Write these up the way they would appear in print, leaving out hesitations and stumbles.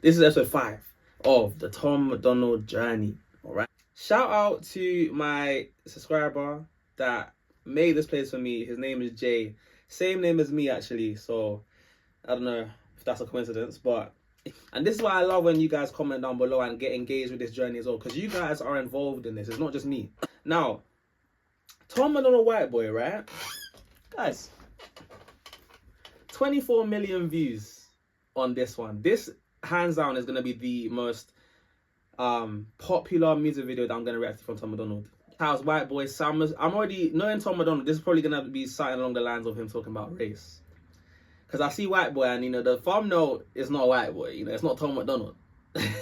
This is episode 5 of the Tom Macdonald journey. Alright. Shout out to my subscriber that made this place for me. His name is Jay. Same name as me actually. So I don't know if that's a coincidence, but and this is why I love when you guys comment down below and get engaged with this journey as well, because you guys are involved in this. It's not just me. Now, Tom Macdonald White Boy, right? Guys, 24 million views on this one. This hands down is gonna be the most popular music video that I'm gonna react to from Tom Macdonald. How's White Boy Sam? I'm already knowing Tom Macdonald. This is probably gonna be something along the lines of him talking about race. Because I see White Boy and, you know, the thumbnail is not White Boy. You know, it's not Tom Macdonald.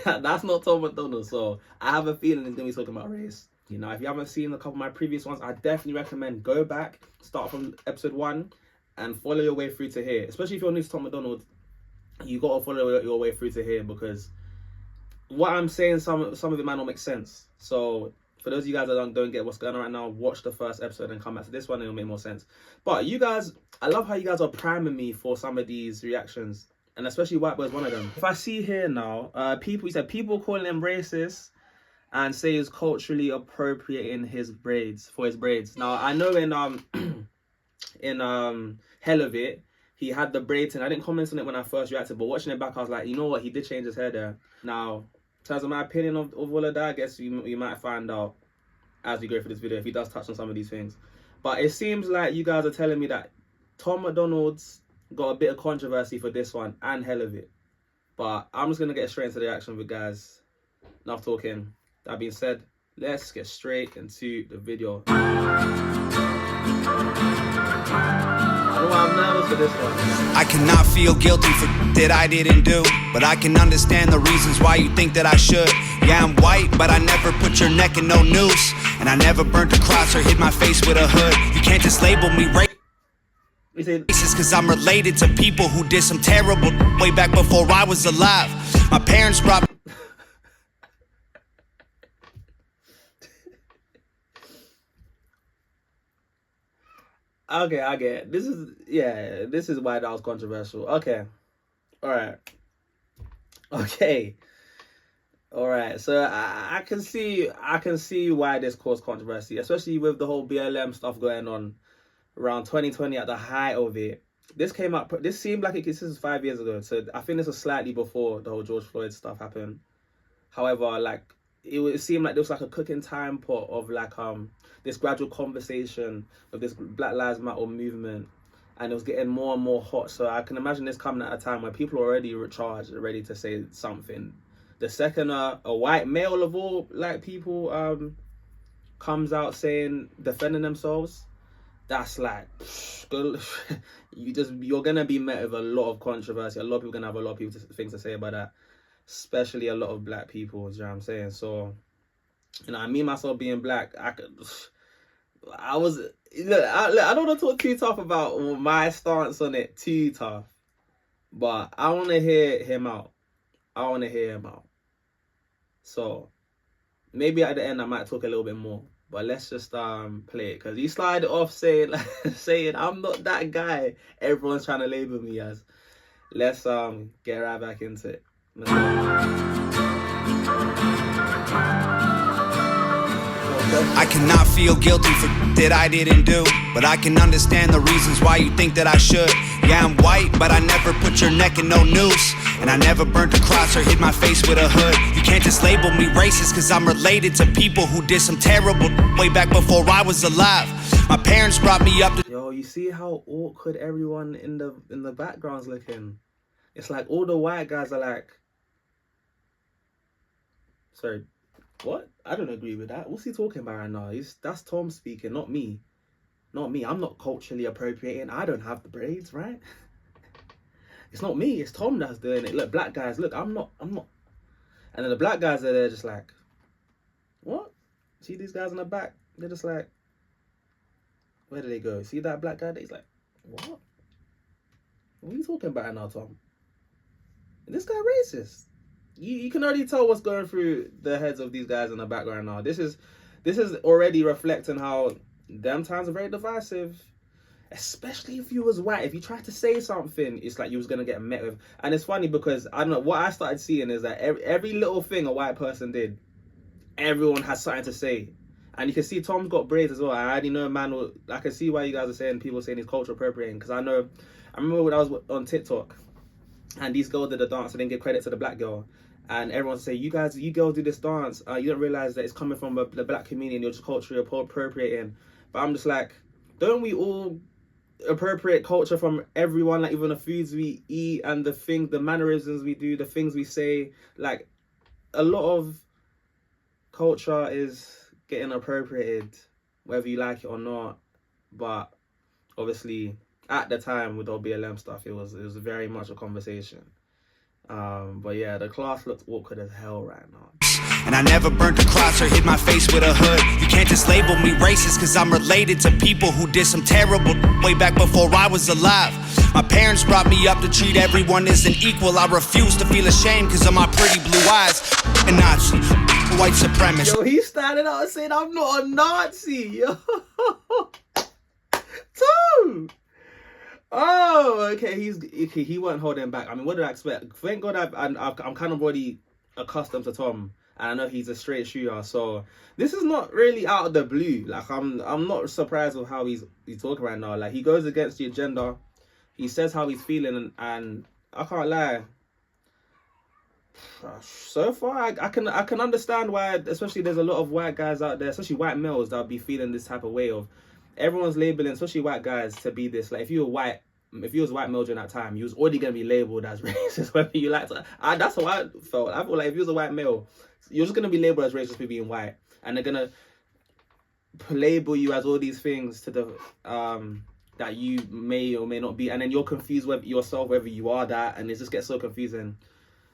That's not Tom Macdonald. So I have a feeling he's going to be talking about race. You know, if you haven't seen a couple of my previous ones, I definitely recommend go back, start from episode 1 and follow your way through to here. Especially if you're new to Tom Macdonald, you got to follow your way through to here, because what I'm saying, some of it might not make sense. So for those of you guys that don't get what's going on right now, watch the first episode and come back to this one and it'll make more sense. But you guys, I love how you guys are priming me for some of these reactions, and especially White Boy is one of them. If I see here now, he said people calling him racist and say he's culturally appropriating his braids. Now I know in Hell of It, he had the braids, and I didn't comment on it when I first reacted, but watching it back, I was like, you know what, he did change his hair there. Now, in terms of my opinion of all of that, I guess you might find out as we go through this video if he does touch on some of these things. But it seems like you guys are telling me that Tom Macdonald's got a bit of controversy for this one and Hell of It. But I'm just going to get straight into the reaction with guys. Enough talking. That being said, let's get straight into the video. I know I'm nervous for this one. I cannot feel guilty for that I didn't do, but I can understand the reasons why you think that I should. Yeah, I'm white, but I never put your neck in no noose, and I never burnt a cross or hid my face with a hood. You can't just label me racist cause I'm related to people who did some terrible way back before I was alive. My parents brought Okay, I get it. This is why that was controversial. Okay. Alright. So I can see why this caused controversy, especially with the whole BLM stuff going on around 2020 at the height of it. This seemed like this is 5 years ago, so I think this was slightly before the whole George Floyd stuff happened. However, like it seemed like there was like a cooking time pot of like this gradual conversation of this Black Lives Matter movement, and it was getting more and more hot. So I can imagine this coming at a time where people are already recharged, ready to say something. The second a white male of all like people comes out defending themselves, that's like you're gonna be met with a lot of controversy. A lot of people are gonna have a lot of things to say about that, especially a lot of black people. You know what I'm saying? So, you know, me myself being black, I don't want to talk too tough about my stance on it, too tough, but I want to hear him out. So maybe at the end I might talk a little bit more, but let's just play it, because he slid off saying I'm not that guy everyone's trying to label me as. Let's get right back into it. Let's go. I cannot feel guilty for that I didn't do, but I can understand the reasons why you think that I should. Yeah, I'm white, but I never put your neck in no noose, and I never burnt a cross or hid my face with a hood. You can't just label me racist cause I'm related to people who did some terrible way back before I was alive. My parents brought me up to... Yo, you see how awkward everyone in the background's looking? It's like all the white guys are like, sorry, what? I don't agree with that. What's he talking about right now? That's Tom speaking, not me. I'm not culturally appropriating. I don't have the braids, right? It's not me. It's Tom that's doing it. Look, black guys, look, I'm not. And then the black guys are there just like, what? See these guys in the back? They're just like, where do they go? See that black guy? He's like, what? What are you talking about now, Tom? This guy racist. You can already tell what's going through the heads of these guys in the background now. This is already reflecting how them times are very divisive. especially if you was white. If you tried to say something, it's like you was gonna get met with. And it's funny because I don't know what I started seeing is that every little thing a white person did, everyone has something to say. And you can see Tom's got braids as well. I already know, man. I can see why you guys are saying, people saying he's cultural appropriating, because I remember when I was on TikTok, and these girls did a dance and then give credit to the black girl, and everyone say, you girls do this dance, you don't realize that it's coming from the black community and you're just culturally appropriating. But I'm just like, don't we all appropriate culture from everyone? Like even the foods we eat and the mannerisms we do, the things we say. Like a lot of culture is getting appropriated, whether you like it or not. But obviously at the time with all BLM stuff, it was very much a conversation. But yeah, the class looks awkward as hell right now. And I never burnt a cross or hit my face with a hood. You can't just label me racist, cause I'm related to people who did some terrible way back before I was alive. My parents brought me up to treat everyone as an equal. I refuse to feel ashamed cause of my pretty blue eyes. A Nazi, white supremacist. Yo, he started out saying I'm not a Nazi, yo. Tom! Oh, okay, he wasn't holding back. I mean, what did I expect? Thank God I'm kind of already accustomed to Tom, and I know he's a straight shooter, so this is not really out of the blue. Like I'm not surprised with how he's talking right now. Like he goes against the agenda, he says how he's feeling, and I can't lie. So far, I can understand why, especially there's a lot of white guys out there, especially white males, that would be feeling this type of way of everyone's labeling, especially white guys, to be this. Like if you was white male during that time, you was already gonna be labeled as racist, whether you like to. That's how I felt. I feel like if you was a white male, you're just gonna be labeled as racist for being white, and they're gonna label you as all these things to the that you may or may not be, and then you're confused whether you are that, and it just gets so confusing.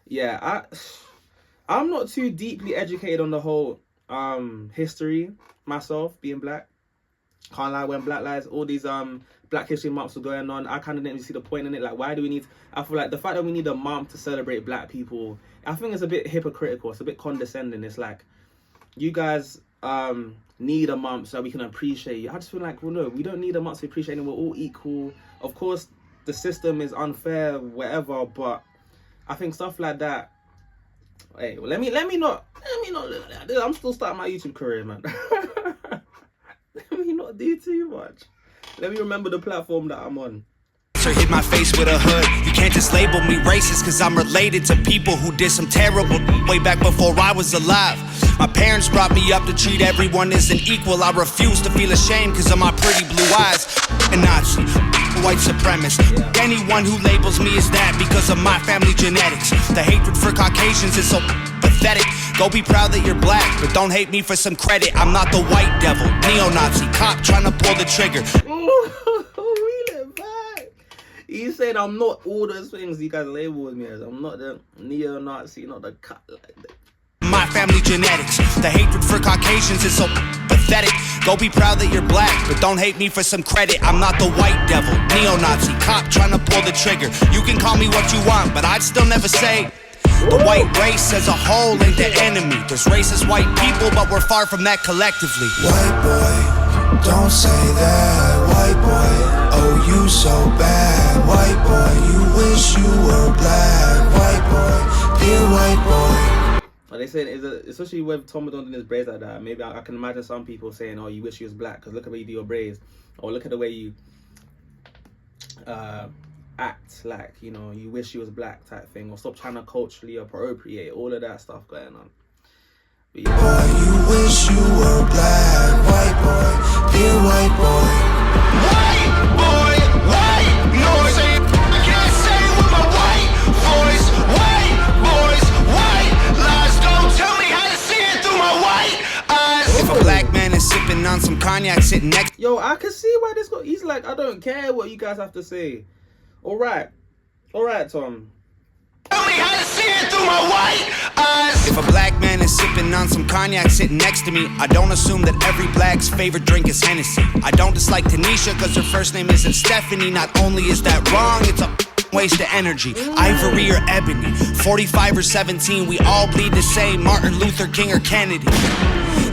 Yeah, I'm not too deeply educated on the whole history myself, being black. Can't lie, when Black Lives, all these Black History months were going on, I kind of didn't see the point in it. Like, why do we need? I feel like the fact that we need a month to celebrate black people, I think it's a bit hypocritical. It's a bit condescending. It's like, you guys need a month so we can appreciate you. I just feel like, well, no, we don't need a month to appreciate you. We're all equal. Of course, the system is unfair, whatever. But I think stuff like that. Hey, well, let me not look like that. I'm still starting my YouTube career, man. Let me not do too much. Let me remember the platform that I'm on. Hit my face with a hood. You can't just label me racist cause I'm related to people who did some terrible way back before I was alive. My parents brought me up to treat everyone as an equal. I refuse to feel ashamed cause of my pretty blue eyes. A Nazi, white supremacist. Yeah. Anyone who labels me as that because of my family genetics. The hatred for Caucasians is so pathetic. Go be proud that you're black, but don't hate me for some credit. I'm not the white devil, neo-Nazi cop trying to pull the trigger. He's saying I'm not all those things you guys label me as. I'm not the neo-Nazi, not the cut like that. My family genetics, the hatred for Caucasians is so pathetic. Go be proud that you're black, but don't hate me for some credit. I'm not the white devil, neo-Nazi cop trying to pull the trigger. You can call me what you want, but I'd still never say the white race as a whole ain't the enemy. There's racist white people, but we're far from that collectively. White boy, don't say that. White boy, oh you so bad. White boy, you wish you were black. White boy, dear white boy. But they said, especially with Tom Macdonald in his braids like that, maybe I can imagine some people saying, oh, you wish you was black because look at the way you do your braids, or look at the way you act, like, you know, you wish you was black type thing, or stop trying to culturally appropriate, all of that stuff going on. But yeah. Boy, you wish you were black. White boy, dear white boy. White noise. I can't say it with my white voice. White boys, white lies. Don't tell me how to see it through my white eyes. If a black man is sipping on some cognac sitting next, Yo, I can see why this guy, he's like, I don't care what you guys have to say. All right, Tom. Tell me how to see it through my white eyes. if a black man is sipping on some cognac sitting next to me, I don't assume that every black's favorite drink is Hennessy. I don't dislike Tanisha cause her first name isn't Stephanie. Not only is that wrong, it's a waste of energy. Ivory or ebony, 45 or 17, we all bleed the same, Martin Luther King or Kennedy.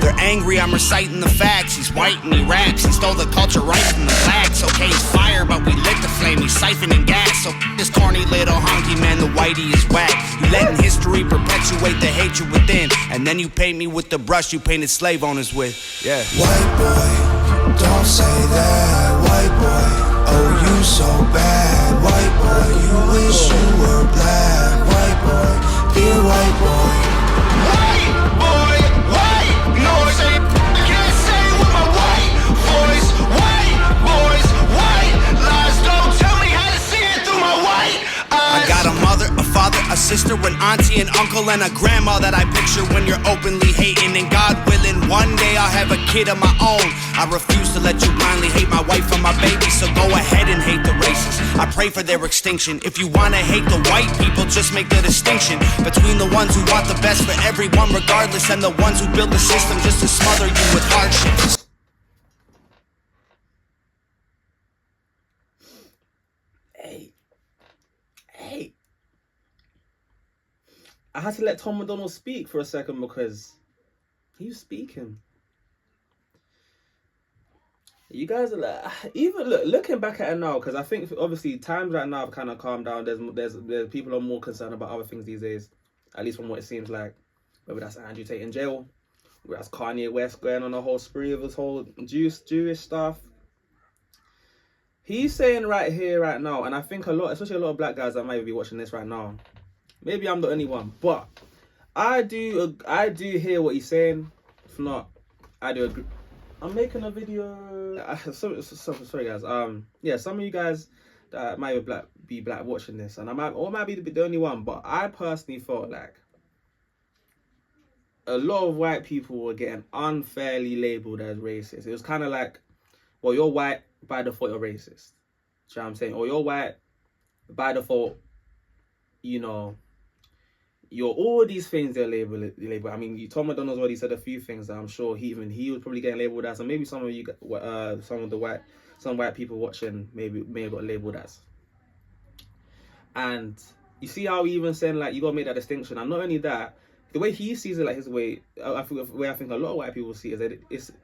They're angry, I'm reciting the facts. He's white and he raps, he stole the culture right from the blacks. Okay, he's fire, but we lit the flame, he's siphoning gas. So this corny little honky man, the whitey is whack. You letting history perpetuate the hatred within, and then you paint me with the brush you painted slave owners with. Yeah. White boy, don't say that. White boy, oh you so bad. White boy, you wish you were black. White boy, dear white boy. White boy, white noise. I can't say with my white voice. White boys, white lies. Don't tell me how to see it through my white eyes. I got a mother, a father, a sister, an auntie, an uncle, and a grandma that I picture when you're openly hating. And God willing, one day I'll have a kid of my own. I refuse to let you blindly hate my wife and my baby, so go ahead and hate the races. I pray for their extinction. If you wanna hate the white people, just make the distinction between the ones who want the best for everyone regardless, and the ones who build the system just to smother you with hardships. Hey. I had to let Tom Macdonald speak for a second because he was speaking. You guys are like, even looking back at it now, because I think obviously times right now have kind of calmed down. There's people are more concerned about other things these days, at least from what it seems like. Whether that's Andrew Tate in jail, whether that's Kanye West going on a whole spree of this whole Jewish stuff. He's saying right here, right now, and I think especially a lot of black guys that might be watching this right now. Maybe I'm the only one, but I do hear what he's saying. If not, I do agree. I'm making a video. Sorry guys. Yeah, some of you guys that might be black watching this, and I might be the only one, but I personally felt like a lot of white people were getting unfairly labeled as racist. It was kind of like, well, you're white, by default you're racist. Do you know what I'm saying? Or you're white, by default, you know, you're all these things they're labeled. I mean, Tom Macdonald's already said a few things that I'm sure he was probably getting labeled as, and maybe some of you, some white people watching may have got labeled as. And you see how he even saying like you gotta make that distinction, and not only that, the way he sees it, like his way, I think a lot of white people see it is that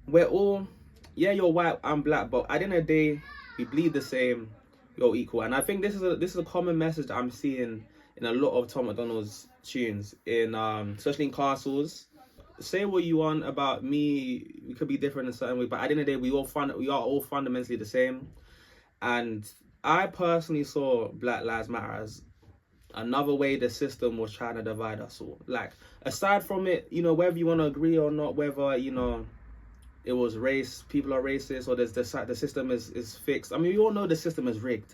we're all, yeah, you're white, I'm black, but at the end of the day, we bleed the same, you're equal. And I think this is a common message that I'm seeing in a lot of Tom Macdonald's tunes, especially in castles. Say what you want about me, we could be different in a certain way, but at the end of the day, we are all fundamentally the same. And I personally saw Black Lives Matter as another way the system was trying to divide us all. Like, aside from it, you know, whether you want to agree or not, whether, you know, it was race, people are racist, or the system is fixed. I mean, we all know the system is rigged,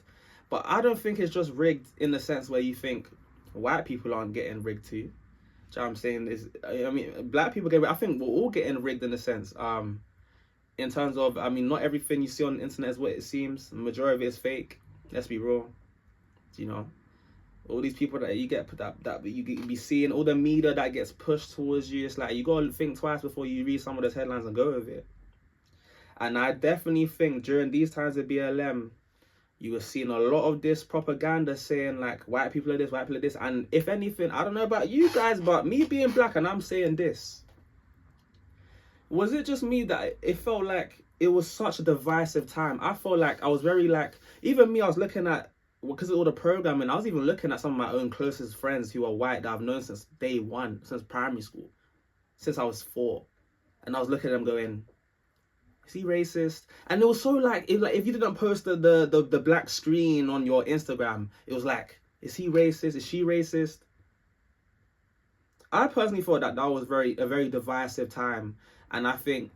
but I don't think it's just rigged in the sense where you think white people aren't getting rigged too. Do you know what I'm saying? I mean, black people get rigged. I think we're all getting rigged in a sense. In terms of, I mean, not everything you see on the internet is what it seems. The majority of it is fake. Let's be real. You know, all these people that you get that you be seeing, all the media that gets pushed towards you, it's like you gotta think twice before you read some of those headlines and go with it. And I definitely think during these times of BLM, you were seeing a lot of this propaganda saying like white people are this, white people are this. And if anything, I don't know about you guys, but me being black and I'm saying this, was it just me that it felt like it was such a divisive time? I felt like I was very like, even me, I was looking at, because of all the programming, I was even looking at some of my own closest friends who are white that I've known since day one, since primary school, since I was 4. And I was looking at them going, is he racist? And it was so like if you didn't post the black screen on your Instagram, it was like, is he racist? Is she racist? I personally thought that was a very divisive time. And I think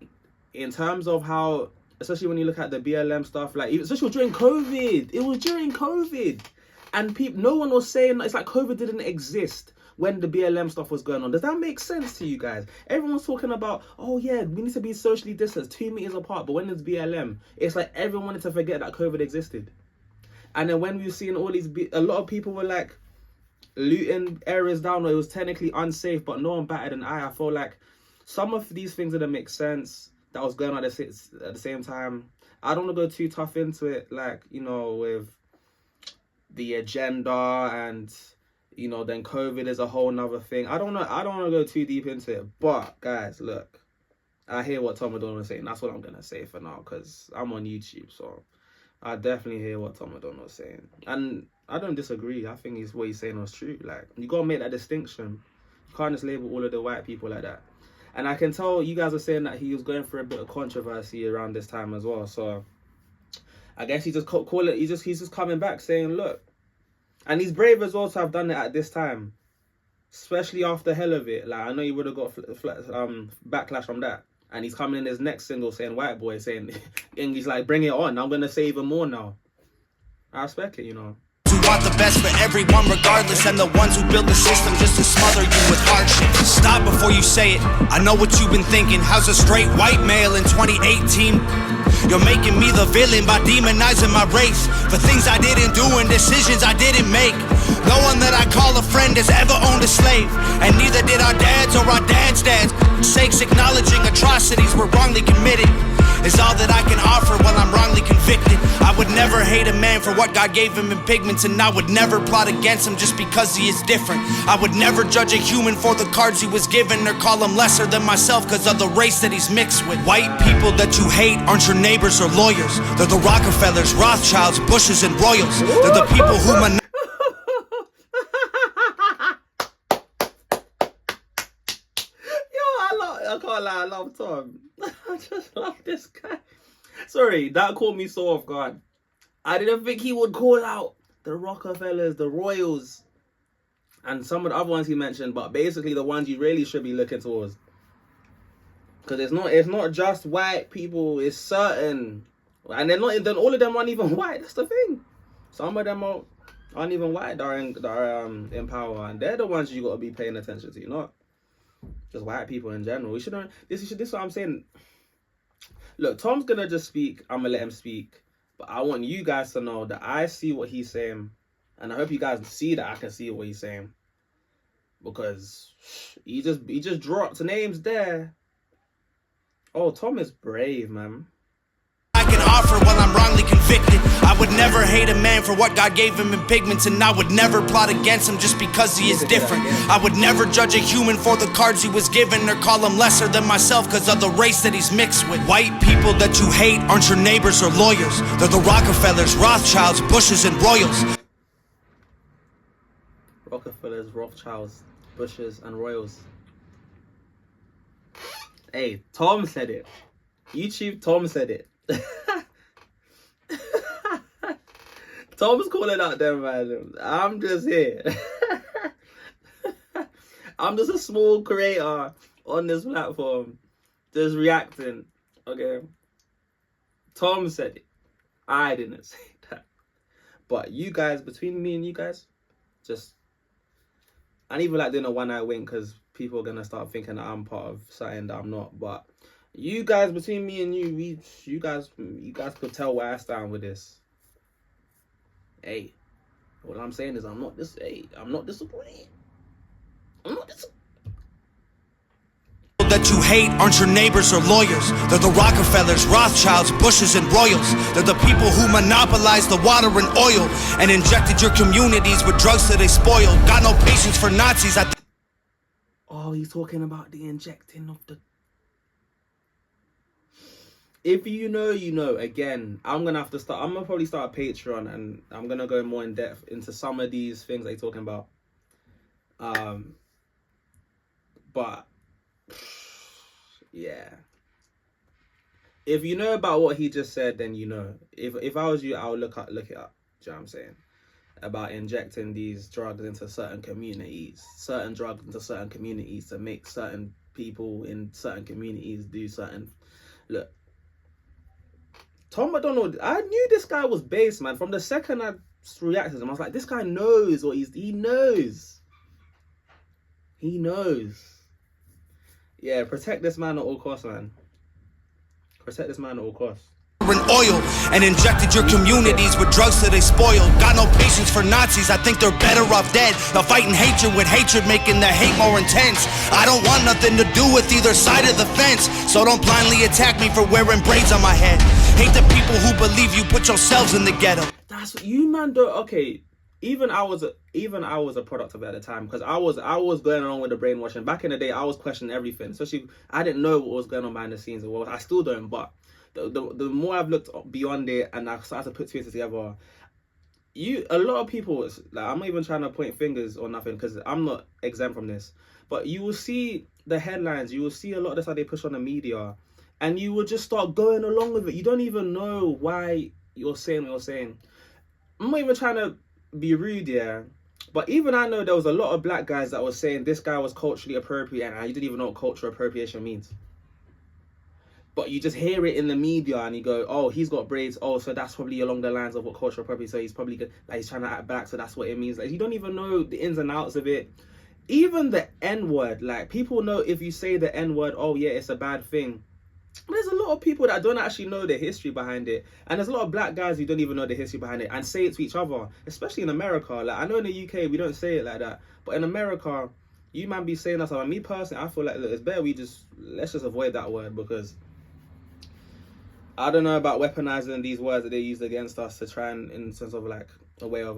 in terms of how, especially when you look at the BLM stuff, like especially during COVID, it was during COVID, and no one was saying, it's like COVID didn't exist when the BLM stuff was going on. Does that make sense to you guys? Everyone's talking about, oh yeah, we need to be socially distanced 2 meters apart, but when it's BLM, it's like everyone wanted to forget that COVID existed. And then when we've seen all these, a lot of people were like looting areas down where it was technically unsafe, but no one batted an eye. I feel like some of these things didn't make sense that was going on at the same time. I don't want to go too tough into it, like, you know, with the agenda and You know, then COVID is a whole nother thing. I don't know. I don't want to go too deep into it. But, guys, look. I hear what Tom Macdonald is saying. That's what I'm going to say for now, because I'm on YouTube. So, I definitely hear what Tom Macdonald is saying. And I don't disagree. I think what he's saying was true. Like, you got to make that distinction. You can't just label all of the white people like that. And I can tell you guys are saying that he was going through a bit of controversy around this time as well. So, I guess he just call it. He's just coming back saying, look. And he's brave as well to have done it at this time. Especially after hell of it. Like, I know he would have got backlash from that. And he's coming in his next single saying white boy, saying, and he's like, bring it on. I'm going to say even more now. I respect it, you know. Who want the best for everyone regardless, and the ones who build the system just to smother you with hardship. Stop before you say it. I know what you've been thinking. How's a straight white male in 2018? You're making me the villain by demonizing my race for things I didn't do and decisions I didn't make. No one that I call a friend has ever owned a slave, and neither did our dads or our dads' dads. Sakes, acknowledging atrocities were wrongly committed is all that I can offer while I'm wrongly convicted. I would never hate a man for what God gave him in pigments, and I would never plot against him just because he is different. I would never judge a human for the cards he was given, or call him lesser than myself because of the race that he's mixed with. White people that you hate aren't your neighbors or lawyers. They're the Rockefellers, Rothschilds, Bushes, and Royals. They're the people who I can't lie, I love Tom. I just love this guy. Sorry, that caught me so off guard. I didn't think he would call out the Rockefellers, the Royals, and some of the other ones he mentioned, but basically the ones you really should be looking towards. Because it's not just white people, it's certain. And then all of them aren't even white, that's the thing. Some of them aren't even white that are in power, and they're the ones you got to be paying attention to, not just white people in general. We shouldn't. This is what I'm saying. Look, Tom's gonna just speak. I'm gonna let him speak, but I want you guys to know that I see what he's saying, and I hope you guys see that I can see what he's saying, because he just dropped names there. Oh, Tom is brave, man. I can offer while I'm wrongly convicted. I would never hate a man for what God gave him in pigments, and I would never plot against him just because he is different. I would never judge a human for the cards he was given, or call him lesser than myself because of the race that he's mixed with. White people that you hate aren't your neighbors or lawyers. They're the Rockefellers, Rothschilds, Bushes, and Royals. Rockefellers, Rothschilds, Bushes, and Royals. Hey, Tom said it. YouTube, Tom said it. Tom's calling out them, man. I'm just here. I'm just a small creator on this platform, just reacting. Okay. Tom said it. I didn't say that. But you guys, between me and you guys, just, I don't even like doing a one-eye wink because people are gonna start thinking that I'm part of something that I'm not. But you guys, between me and you, you guys could tell where I stand with this. Hey, what I'm saying is I'm not disagreeing. I'm not disagreeing. That you hate aren't your neighbors or lawyers. They're the Rockefellers, Rothschilds, Bushes, and Royals. They're the people who monopolized the water and oil and injected your communities with drugs till they spoiled. Got no patience for Nazis. Oh, he's talking about the injecting of the... If you know, you know. Again, I'm gonna probably start a Patreon, and I'm gonna go more in depth into some of these things they're talking about. But yeah, if you know about what he just said, then you know. If I was you, I would look it up. Do you know what I'm saying? About injecting these drugs into certain communities, to make certain people in certain communities do certain. Look. Tom Macdonald, I knew this guy was based, man. From the second I reacted to him, I was like, this guy knows what he knows. He knows. Yeah, protect this man at all costs, man. Protect this man at all costs. And oil and injected your communities with drugs till they spoiled. Got no patience for Nazis. I think they're better off dead. They're fighting hatred with hatred, making the hate more intense. I don't want nothing to do with either side of the fence, so don't blindly attack me for wearing braids on my head. Hate the people who believe you put yourselves in the ghetto. That's what you, man, don't. Okay, even I was even I was a product of it at the time, because I was going along with the brainwashing. Back in the day, I was questioning everything. Especially, I didn't know what was going on behind the scenes. Well, I still don't, but the more I've looked beyond it and I started to put two and two together, a lot of people, like, I'm not even trying to point fingers or nothing, because I'm not exempt from this, but you will see the headlines, you will see a lot of the stuff they push on the media, and you will just start going along with it. You don't even know why you're saying what you're saying. I'm not even trying to be rude here, but even I know there was a lot of black guys that were saying this guy was culturally appropriate, and you didn't even know what cultural appropriation means. But you just hear it in the media and you go, oh, he's got braids. Oh, so that's probably along the lines of what cultural appropriation. So he's probably good, like he's trying to act black. So that's what it means. Like, you don't even know the ins and outs of it. Even the N-word, like, people know if you say the N-word, oh yeah, it's a bad thing. But there's a lot of people that don't actually know the history behind it. And there's a lot of black guys who don't even know the history behind it and say it to each other, especially in America. Like, I know in the UK, we don't say it like that. But in America, you might be saying that stuff. And me personally, I feel like, look, it's better let's just avoid that word, because I don't know about weaponizing these words that they use against us to try and, in the sense of like a way of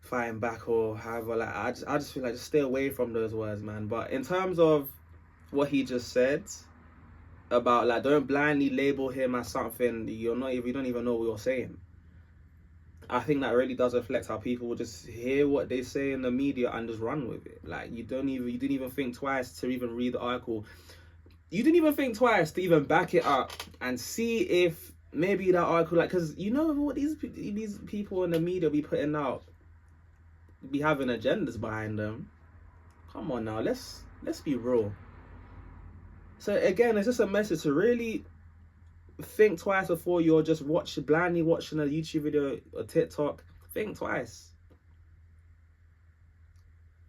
fighting back or however. Like, I just feel like just stay away from those words, man. But in terms of what he just said about, like, don't blindly label him as something you don't even know what you're saying, I think that really does reflect how people will just hear what they say in the media and just run with it. Like, you didn't even think twice to even read the article. You didn't even think twice to even back it up and see if maybe that article, like, because you know what these people in the media be putting out, be having agendas behind them. Come on now, let's be real. So again, it's just a message to really think twice before you're just blindly watching a YouTube video or TikTok. Think twice.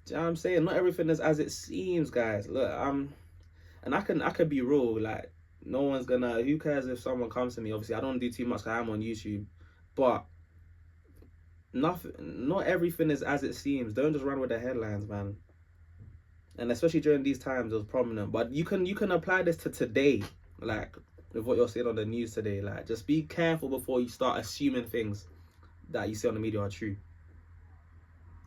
Do you know what I'm saying? Not everything is as it seems, guys. Look, and I could be real, like, no one's gonna, who cares if someone comes to me? Obviously, I don't do too much because I'm on YouTube, but not everything is as it seems. Don't just run with the headlines, man. And especially during these times, it was prominent. But you can apply this to today, like, with what you're seeing on the news today. Like, just be careful before you start assuming things that you see on the media are true.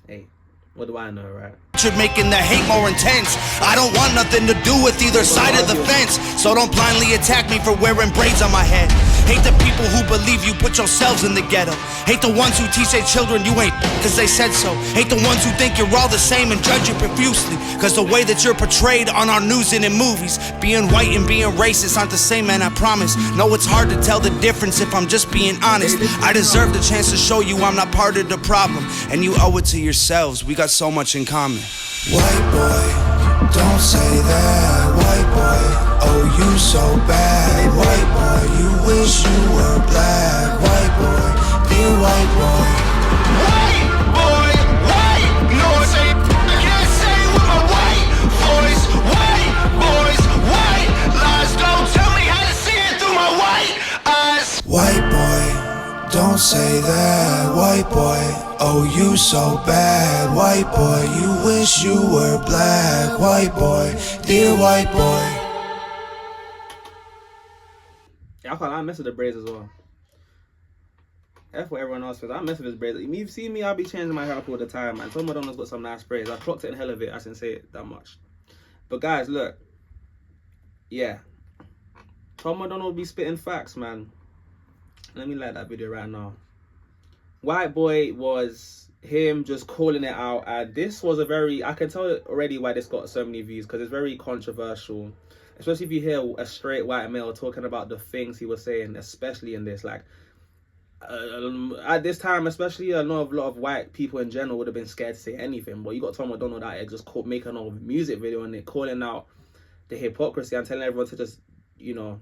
Hey, what do I know, right? You're making the hate more intense. I don't want nothing to do with either side of the fence. So don't blindly attack me for wearing braids on my head. Hate the people who believe you put yourselves in the ghetto. Hate the ones who teach their children you ain't cause they said so. Hate the ones who think you're all the same and judge you profusely cause the way that you're portrayed on our news and in movies. Being white and being racist aren't the same, man, I promise. No, it's hard to tell the difference if I'm just being honest. I deserve the chance to show you I'm not part of the problem, and you owe it to yourselves. We got so much in common. White boy, don't say that. White boy, oh you so bad. White boy, you wish you were black. White boy, dear white boy. White boy, white noise. I can't say with my white voice. White boys, white lies. Don't tell me how to see it through my white eyes. White boy, don't say that. White boy, oh you so bad. White boy, you wish you were black. White boy, dear white boy. Yeah, I mess with the braids as well. That's what everyone else says. I mess with his braids. You see me, I'll be changing my hair up all the time, man. Tom Macdonald's got some nice braids. I clocked it in hell of it. I didn't say it that much. But guys, look. Yeah. Tom Macdonald be spitting facts, man. Let me like that video right now. White boy was him just calling it out, and this was I can tell already why this got so many views, because it's very controversial, especially if you hear a straight white male talking about the things he was saying, especially in this, like, at this time especially, a lot of white people in general would have been scared to say anything, but you got Tom Macdonald out here just making a music video and calling out the hypocrisy and telling everyone to just, you know,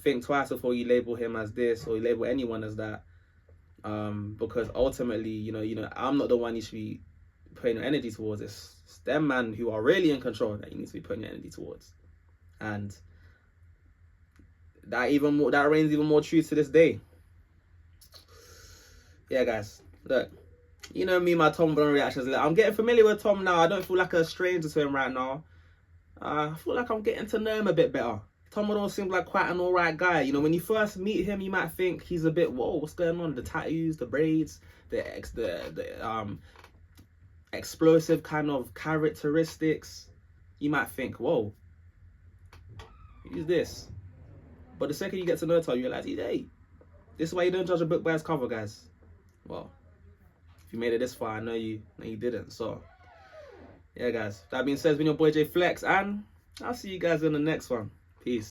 think twice before you label him as this or you label anyone as that. Because ultimately, you know, I'm not the one you should be putting your energy towards. It's them man who are really in control that you need to be putting your energy towards, and that reigns even more true to this day. Yeah, guys, look, you know me, my Tom Macdonald reactions. I'm getting familiar with Tom now. I don't feel like a stranger to him right now. I feel like I'm getting to know him a bit better. Tom Macdonald seems like quite an alright guy. You know, when you first meet him, you might think he's a bit, whoa, what's going on? The tattoos, the braids, the explosive kind of characteristics, you might think, whoa, who's this? But the second you get to know Tom, you realize, hey, this is why you don't judge a book by its cover, guys. Well, if you made it this far, I know you didn't. So, yeah, guys. That being said, it's been your boy J Flex, and I'll see you guys in the next one. Peace.